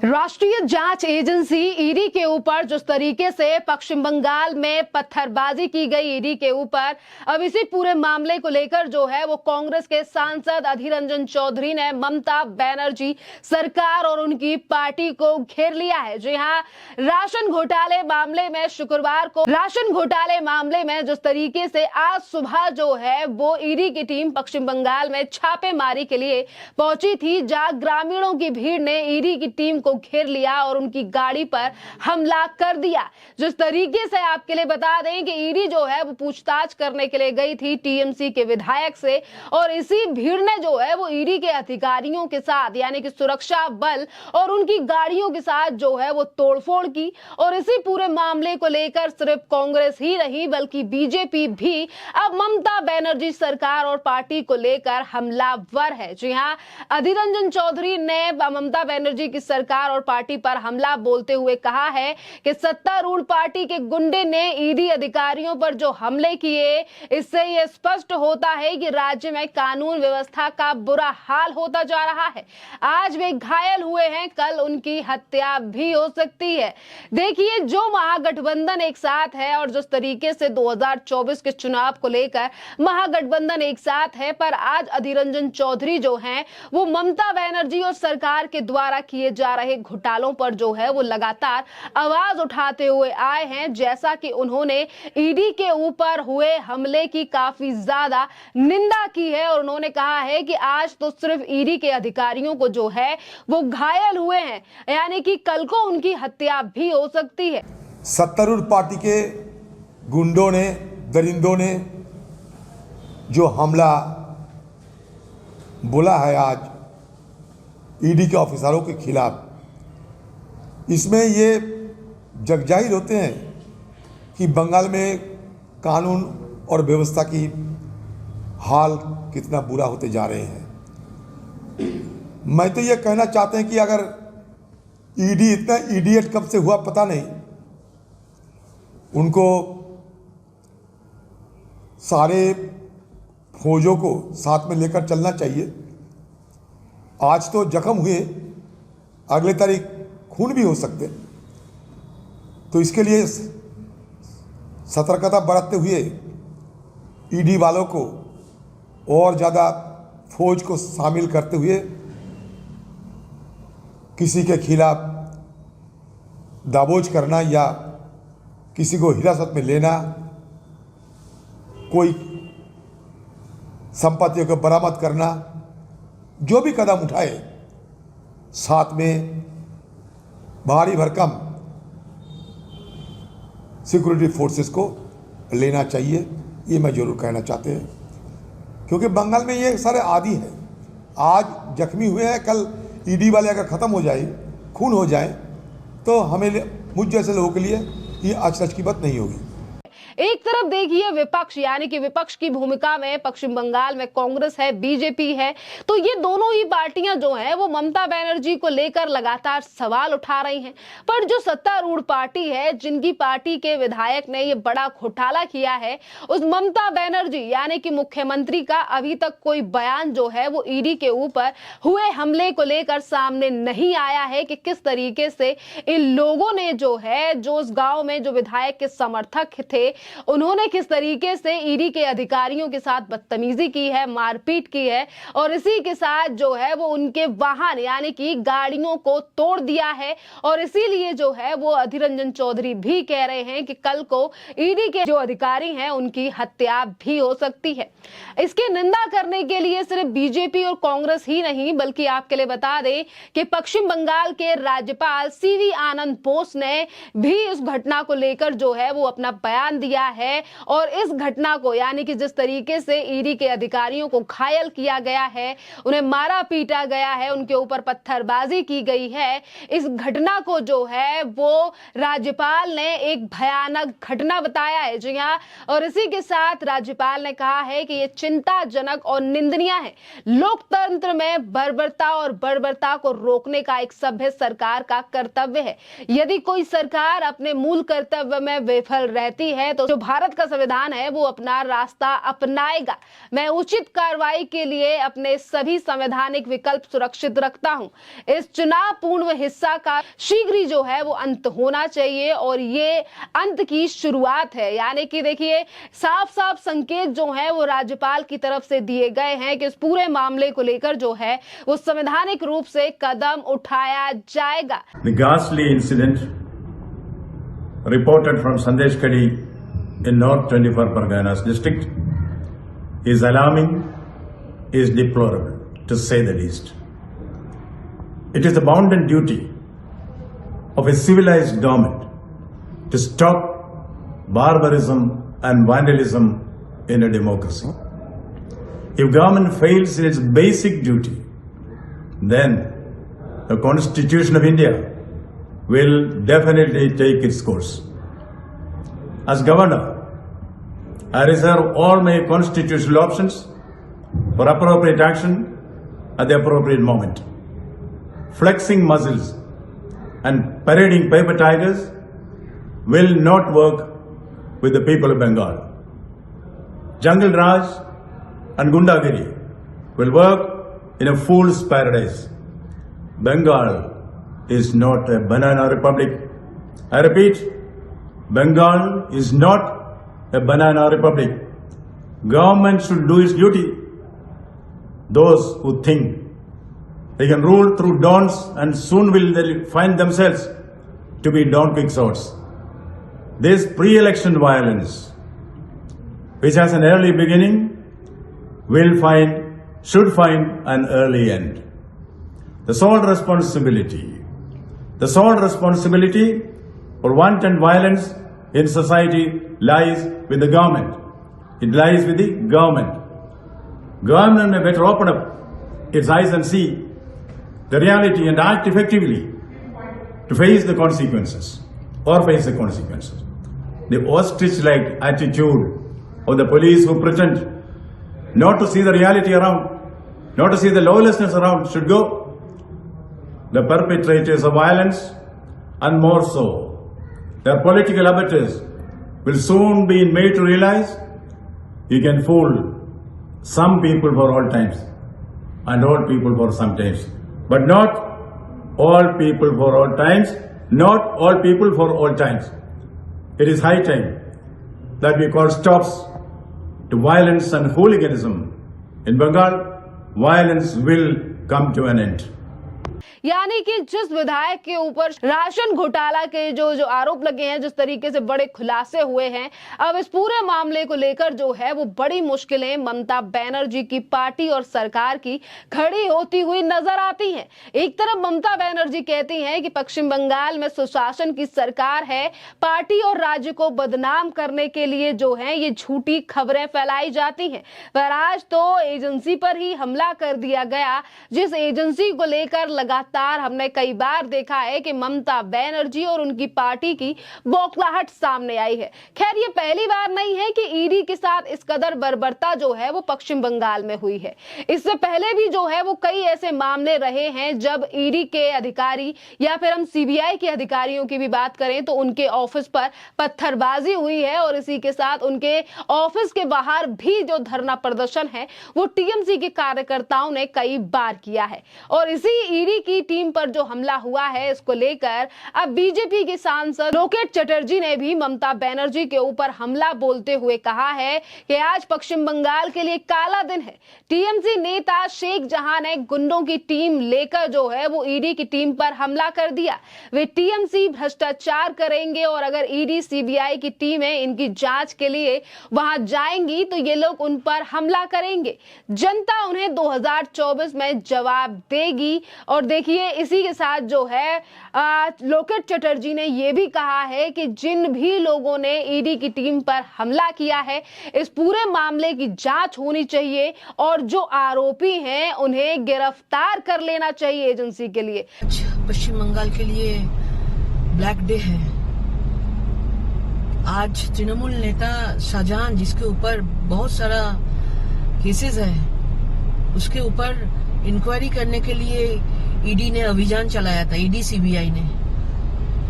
राष्ट्रीय जांच agency ED के ऊपर जिस तरीके से पश्चिम बंगाल में पत्थरबाजी की गई ईडी के ऊपर, अब इसी पूरे मामले को लेकर जो है वो कांग्रेस के सांसद अधीर रंजन चौधरी ने ममता बनर्जी सरकार और उनकी पार्टी को घेर लिया है। जी हां, राशन घोटाले मामले में शुक्रवार को राशन घोटाले मामले में जिस तरीके से आज सुबह जो है वो ईडी की टीम पश्चिम बंगाल में छापेमारी के लिए पहुंची थी, जहां ग्रामीणों की भीड़ ने ईडी की टीम को घेर लिया और उनकी गाड़ी पर हमला कर दिया। जिस तरीके से आपके लिए बता दें कि ईडी जो है वो पूछताछ करने के लिए गई थी टीएमसी के विधायक से, और इसी भीड़ ने जो है वो ईडी के अधिकारियों के साथ यानी कि सुरक्षा बल और उनकी गाड़ियों के साथ जो है वो तोड़फोड़ की। और इसी पूरे मामले को लेकर सिर्फ कांग्रेस ही नहीं बल्कि बीजेपी भी अब ममता बनर्जी सरकार और पार्टी को लेकर हमलावर है। जी हां, अधीर रंजन चौधरी ने ममता बनर्जी की सरकार और पार्टी पर हमला बोलते हुए कहा है कि सत्तारूढ़ पार्टी के गुंडे ने ईडी अधिकारियों पर जो हमले किए, इससे यह स्पष्ट होता है कि राज्य में कानून व्यवस्था का बुरा हाल होता जा रहा है। आज वे घायल हुए हैं, कल उनकी हत्या भी हो सकती है। देखिए, जो महागठबंधन एक साथ है और जिस तरीके से 2024 के चुनाव को लेकर महागठबंधन एक साथ है, पर आज अधीर रंजन चौधरी जो हैं वो ममता बनर्जी और सरकार के द्वारा किए जा रहे घोटालों पर जो है वो लगातार आवाज उठाते हुए आए हैं। जैसा कि उन्होंने ईडी के ऊपर हुए हमले की काफी ज्यादा निंदा की है और उन्होंने कहा है कि आज तो सिर्फ ईडी के अधिकारियों को जो है वो घायल हुए हैं, यानी कि कल को उनकी हत्या भी हो सकती है। सत्तारूढ़ पार्टी के गुंडों ने, दरिंदों ने जो हमला बोला है आज ईडी के ऑफिसरों के खिलाफ, इसमें ये जगजाहिर होते हैं कि बंगाल में कानून और व्यवस्था की हाल कितना बुरा होते जा रहे हैं। मैं तो ये कहना चाहते हैं कि अगर ईडी इतना इडियट कब से हुआ पता नहीं, उनको सारे फौजों को साथ में लेकर चलना चाहिए। आज तो जख्म हुए, अगले तारीख खून भी हो सकते, तो इसके लिए सतर्कता बरतते हुए ईडी वालों को और ज़्यादा फौज को शामिल करते हुए किसी के खिलाफ दाबोच करना या किसी को हिरासत में लेना, कोई संपत्तियों को बरामद करना, जो भी कदम उठाए साथ में भारी भरकम सिक्योरिटी फोर्सेस को लेना चाहिए। ये मैं जरूर कहना चाहते हैं, क्योंकि बंगाल में ये सारे आदी है। आज जख्मी हुए हैं, कल ईडी वाले अगर ख़त्म हो जाए, खून हो जाए, तो हमें मुझ जैसे लोगों के लिए ये अचरज की बात नहीं होगी। एक तरफ देखिए विपक्ष यानी कि विपक्ष की भूमिका में पश्चिम बंगाल में कांग्रेस है, बीजेपी है, तो ये दोनों ही पार्टियां जो हैं वो ममता बनर्जी को लेकर लगातार सवाल उठा रही हैं। पर जो सत्तारूढ़ पार्टी है, जिनकी पार्टी के विधायक ने ये बड़ा घोटाला किया है, उस ममता बनर्जी यानी कि मुख्यमंत्री का अभी तक कोई बयान जो है वो ईडी के ऊपर हुए हमले को लेकर सामने नहीं आया है कि किस तरीके से इन लोगों ने जो है, जो उस गांव में जो विधायक के समर्थक थे, उन्होंने किस तरीके से ईडी के अधिकारियों के साथ बदतमीजी की है, मारपीट की है, और इसी के साथ जो है वो उनके वाहन यानी कि गाड़ियों को तोड़ दिया है। और इसीलिए जो है वो अधीर रंजन चौधरी भी कह रहे हैं कि कल को ईडी के जो अधिकारी हैं उनकी हत्या भी हो सकती है। इसकी निंदा करने के लिए सिर्फ बीजेपी और कांग्रेस ही नहीं बल्कि आपके लिए बता दें कि पश्चिम बंगाल के राज्यपाल सीवी आनंद बोस ने भी इस घटना को लेकर जो है वो अपना बयान दिया है। और इस घटना को यानी कि जिस तरीके से ईडी के अधिकारियों को घायल किया गया है, उन्हें मारा पीटा गया है, उनके ऊपर पत्थरबाजी की गई है, इस घटना को जो है वो राज्यपाल ने एक भयानक घटना बताया है। जी हां, और इसी के साथ राज्यपाल ने कहा है कि यह चिंताजनक और निंदनीय है। लोकतंत्र में बर्बरता और बर्बरता को रोकने का एक सभ्य सरकार का कर्तव्य है। यदि कोई सरकार अपने मूल कर्तव्य में विफल रहती है तो जो भारत का संविधान है वो अपना रास्ता अपनाएगा। मैं उचित कार्रवाई के लिए अपने सभी संवैधानिक विकल्प सुरक्षित रखता हूं। इस चुनाव पूर्व हिस्सा का शीघ्र ही जो है वो अंत होना चाहिए और ये अंत की शुरुआत है। यानी कि देखिए साफ साफ संकेत जो है वो राज्यपाल की तरफ से दिए गए हैं कि इस पूरे मामले को लेकर जो है वो संवैधानिक रूप से कदम उठाया जाएगा। The ghastly incident reported from Sandeshkhadi in North 24 Parganas district is alarming, is deplorable, to say the least. It is the bounden duty of a civilized government to stop barbarism and vandalism in a democracy. If government fails in its basic duty, then the Constitution of India will definitely take its course. As governor, I reserve all my constitutional options for appropriate action at the appropriate moment. Flexing muscles and parading paper tigers will not work with the people of Bengal. Jungle Raj and Gundagiri will work in a fool's paradise. Bengal is not a banana republic. I repeat, Bengal is not a banana republic. Government should do its duty. Those who think they can rule through dawns and soon will they find themselves to be Don Quixotes. This pre-election violence, which has an early beginning, should find an early end. The sole responsibility for wanton violence in society lies with the government. It lies with the government. Government may better open up its eyes and see the reality and act effectively to face the consequences. The ostrich-like attitude of the police who pretend not to see the reality around, not to see the lawlessness around should go. The perpetrators of violence, and more so, their political abettors, will soon be made to realize you can fool some people for all times and all people for some times, but not all people for all times, not all people for all times. It is high time that we call stops to violence and hooliganism. In Bengal, violence will come to an end. यानी कि जिस विधायक के ऊपर ration घोटाला के जो आरोप लगे हैं, जिस तरीके से बड़े खुलासे हुए हैं, अब इस पूरे मामले को लेकर जो है वो बड़ी मुश्किलें ममता बनर्जी की पार्टी और सरकार की खड़ी होती हुई नजर आती हैं। एक तरफ ममता बनर्जी कहती हैं कि पश्चिम बंगाल में सुशासन की सरकार है, पार्टी और राज्य को बदनाम करने के लिए जो है ये झूठी खबरें फैलाई जाती हैं। पर आज तो एजेंसी पर ही हमला कर दिया गया, जिस एजेंसी को लेकर लगातार हमने कई बार देखा है कि ममता बनर्जी और उनकी पार्टी की बौखलाहट सामने आई है। खैर ये पहली बार नहीं है कि ईडी के साथ इस कदर बर्बरता जो है वो पश्चिम बंगाल में हुई है। इससे पहले भी जो है वो कई ऐसे मामले रहे हैं जब ईडी के अधिकारी या फिर हम सीबीआई के अधिकारियों की भी बात करें तो उनके ऑफिस पर पत्थरबाजी हुई है और इसी के साथ उनके ऑफिस के बाहर भी जो धरना प्रदर्शन है वो टीएमसी के कार्यकर्ताओं ने कई बार किया है। और इसी ईडी की टीम पर जो हमला हुआ है इसको लेकर अब बीजेपी के सांसद लोकेट चटर्जी ने भी ममता बनर्जी के ऊपर हमला बोलते हुए कहा है कि आज पश्चिम बंगाल के लिए काला दिन है। टीएमसी नेता शेख जहां ने गुंडों की टीम लेकर जो है वो ईडी की टीम पर हमला कर दिया। वे टीएमसी भ्रष्टाचार करेंगे और अगर ईडी सीबीआई की टीमें इनकी जांच के लिए वहां जाएंगी तो ये लोग उन पर हमला करेंगे। जनता उन्हें 2024 में जवाब देगी। और देखिए इसी के साथ जो है लोकेट चटर्जी ने यह भी कहा है कि जिन भी लोगों ने ईडी की टीम पर हमला किया है इस पूरे मामले की जांच होनी चाहिए और जो आरोपी हैं उन्हें गिरफ्तार कर लेना चाहिए एजेंसी के लिए। पश्चिम बंगाल के लिए ब्लैक डे है। आज तृणमूल नेता शाहजहां जिसके ऊपर बहुत सारा केसेस है उसके ऊपर इंक्वायरी करने के लिए ईडी ने अभियान चलाया था, ईडी सीबीआई ने।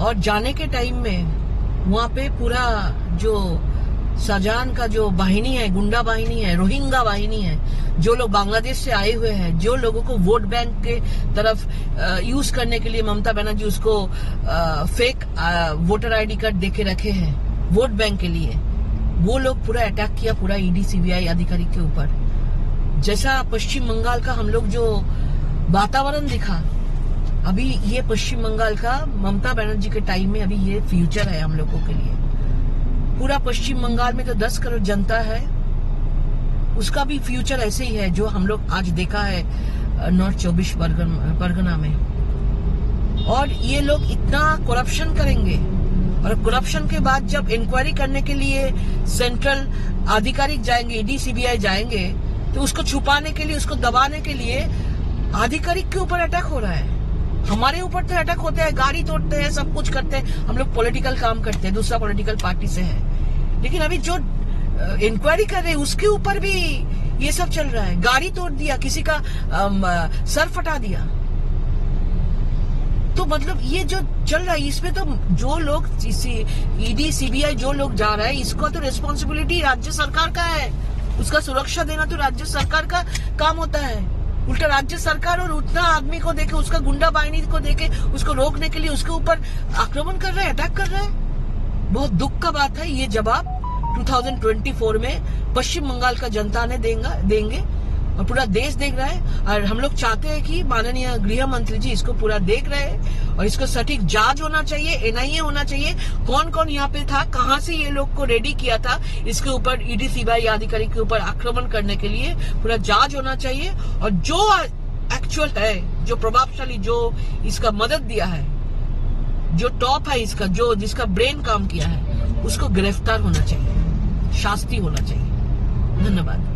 और जाने के टाइम में वहां पे पूरा जो शाहजहां का जो वाहिनी है, गुंडा वाहिनी है, रोहिंगा वाहिनी है, जो लोग बांग्लादेश से आए हुए हैं, जो लोगों को वोट बैंक के तरफ यूज करने के लिए ममता बनर्जी उसको फेक वोटर आईडी कार्ड देके रखे हैं वोट बैंक के लिए, वो लोग पूरा अटैक किया पूरा ईडी सीबीआई अधिकारी के ऊपर। जैसा पश्चिम बंगाल का हम लोग जो वातावरण दिखा, अभी ये पश्चिम बंगाल का ममता बनर्जी के टाइम में अभी ये फ्यूचर है हम लोगों के लिए। पूरा पश्चिम बंगाल में तो 10 करोड़ जनता है, उसका भी फ्यूचर ऐसे ही है जो हम लोग आज देखा है नॉर्थ 24 परगना में। और ये लोग इतना करप्शन करेंगे, और करप्शन के बाद जब इंक्वायरी करने के लिए सेंट्रल आधिकारिक जाएंगे, ईडी सीबीआई जाएंगे, तो उसको छुपाने के लिए, उसको दबाने के लिए आधिकारिक के ऊपर अटैक हो रहा है। हमारे ऊपर तो अटैक होते हैं, गाड़ी तोड़ते हैं, सब कुछ करते हैं, हम लोग पॉलिटिकल काम करते हैं, दूसरा पॉलिटिकल पार्टी से है। लेकिन अभी जो इंक्वायरी कर रहे हैं उसके ऊपर भी ये सब चल रहा है। गाड़ी तोड़ दिया, किसी का सर फटा दिया। तो मतलब ये जो चल रहा है इसमें तो जो लोग ईडी सीबीआई जो लोग जा रहा है, इसका तो रिस्पॉन्सिबिलिटी राज्य सरकार का है। उसका सुरक्षा देना तो राज्य सरकार का काम होता है। उल्टा राज्य सरकार और उतना आदमी को देके, उसका गुंडा बाहिनी को देके उसको रोकने के लिए उसके ऊपर आक्रमण कर रहे हैं, अटैक कर रहे हैं। बहुत दुख का बात है। ये जवाब 2024 में पश्चिम बंगाल का जनता ने देंगे और पूरा देश देख रहा है। और हम लोग चाहते हैं कि माननीय गृह मंत्री जी इसको पूरा देख रहे हैं और इसको सटीक जांच होना चाहिए, एनआईए होना चाहिए। कौन कौन यहाँ पे था, कहाँ से ये लोग को रेडी किया था इसके ऊपर, ईडी सीबीआई अधिकारी के ऊपर आक्रमण करने के लिए पूरा जांच होना चाहिए। और जो एक्चुअल है, जो प्रभावशाली, जो इसका मदद दिया है, जो टॉप है इसका, जो जिसका ब्रेन काम किया है, उसको गिरफ्तार होना चाहिए, शास्ति होना चाहिए। धन्यवाद।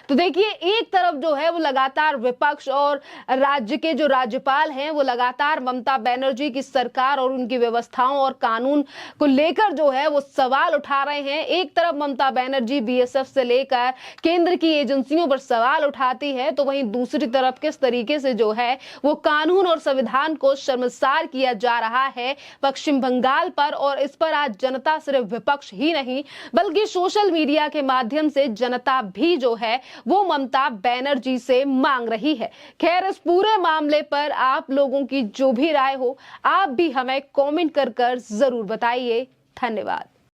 तो देखिए, एक तरफ जो है वो लगातार विपक्ष और राज्य के जो राज्यपाल हैं वो लगातार ममता बनर्जी की सरकार और उनकी व्यवस्थाओं और कानून को लेकर जो है वो सवाल उठा रहे हैं। एक तरफ ममता बनर्जी बीएसएफ से लेकर केंद्र की एजेंसियों पर सवाल उठाती है, तो वहीं दूसरी तरफ किस तरीके से जो है वो कानून और संविधान को शर्मसार किया जा रहा है पश्चिम बंगाल पर। और इस पर आज जनता, सिर्फ विपक्ष ही नहीं बल्कि सोशल मीडिया के माध्यम से जनता भी जो है वो ममता बनर्जी से मांग रही है। खैर, इस पूरे मामले पर आप लोगों की जो भी राय हो, आप भी हमें कमेंट कर जरूर बताइए। धन्यवाद।